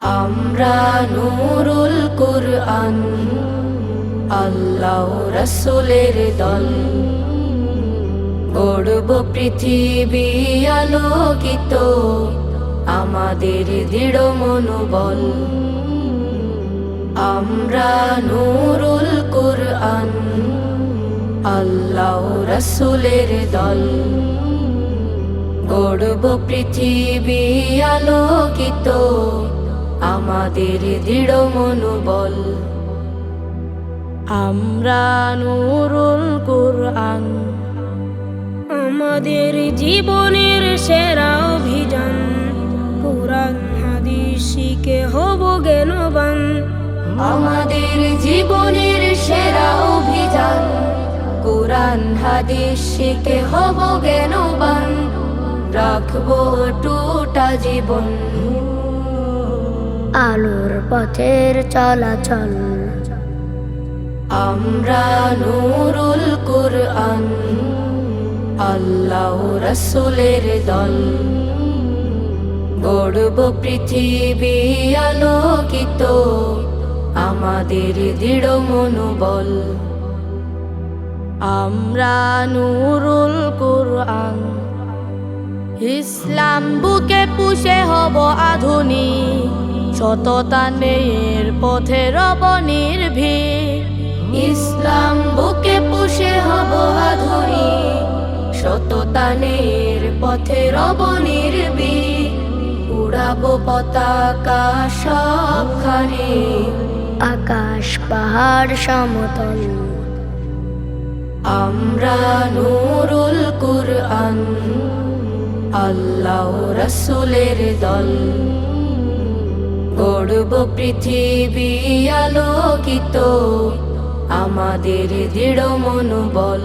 আমরা নূরুল কুরআন, আল্লাহ রাসূলের দল। গড়ব পৃথিবী আলোকিত, আমাদের দৃঢ় মনোবল। আমরা নূরুল কুরআন, আল্লাহ রাসূলের দল। গড়ব পৃথিবী আলোকিত, আমাদের দৃঢ় মনোবল। আমরা নূরুল কুরআন, আমাদের জীবনের সেরা অভিযান। কুরআন হাদিস শিখে হব জ্ঞানবান। আমাদের জীবনের সেরা অভিযান। কুরআন হাদিস শিখে হব জ্ঞানবান। রাখবো টুটা জীবন, আলোর পথের চলাচল। আমরা নূরুল কুরআন, আল্লাহ রাসূলের দল। গড়ব পৃথিবী আলোকিত, আমাদের দৃঢ় মনোবল। আমরা নূরুল কুরআন, ইসলাম বুকে পুষে হব আধুনিক। সততা নেয়ের পথে রব নির্ভীক। ইসলাম বুকে পুষে হব আধুনিক। সততা নেয়ের পথে রব নির্ভীক। উড়াবো পতাকা সবখানে, আকাশ পাহাড় সমতল। আমরা নূরুল কুরআন, আল্লাহ রাসূলের দল। গড়ব পৃথিবী আলোকিত, আমাদের দৃঢ় মনোবল।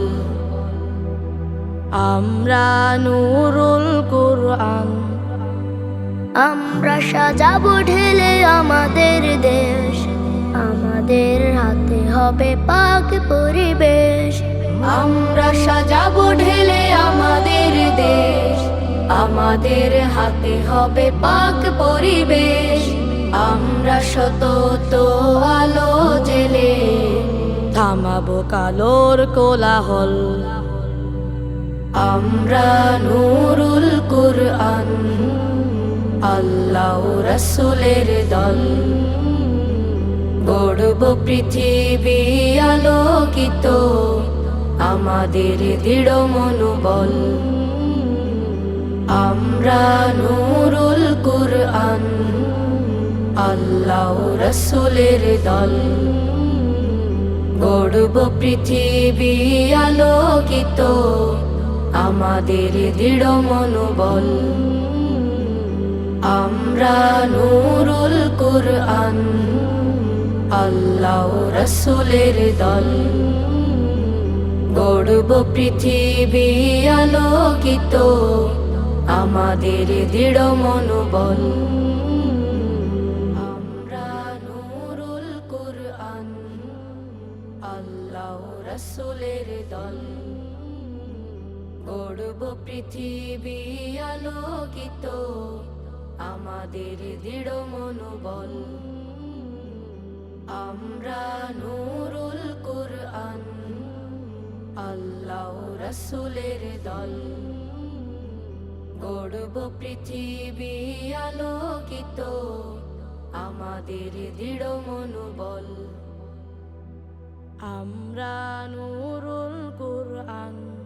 আমরা নূরুল কুরআন, আমরা সাজাবো ঢেলে আমাদের দেশ। আমাদের হাতে হবে পাক পরিবেশ। আমরা সাজাবো ঢেলে আমাদের দেশ। আমাদের হাতে হবে পাক পরিবেশ। আমরা সতত আলো জেলে থামাবো কালোর কোলাহল। আমরা নূরুল কুরআন, আল্লাহ রাসূলের দল। গড়ব পৃথিবী আলোকিত, আমাদের দৃঢ় মনোবল। আমরা নূরুল কুরআন, আল্লাহ রাসূলের দল। গড়ব পৃথিবী আলোকিত, আমাদের দৃঢ় মনোবল। আমরা নূরুল কুরআন, আল্লাহ রাসূলের দল। গড়ব পৃথিবী আলোকিত, আমাদের দৃঢ় মনোবল। আমরা নূরুল কুরআন, আল্লাহ রাসূলের দল। গড়ব পৃথিবী আলোকিত, আমাদের দৃঢ় মনোবল। আমরা নূরুল কুরআন, আল্লাহ রাসূলের দল। গড়ব পৃথিবী আলোকিত, আমাদের দৃঢ় মনোবল। আমরা নূরুল কুরআন।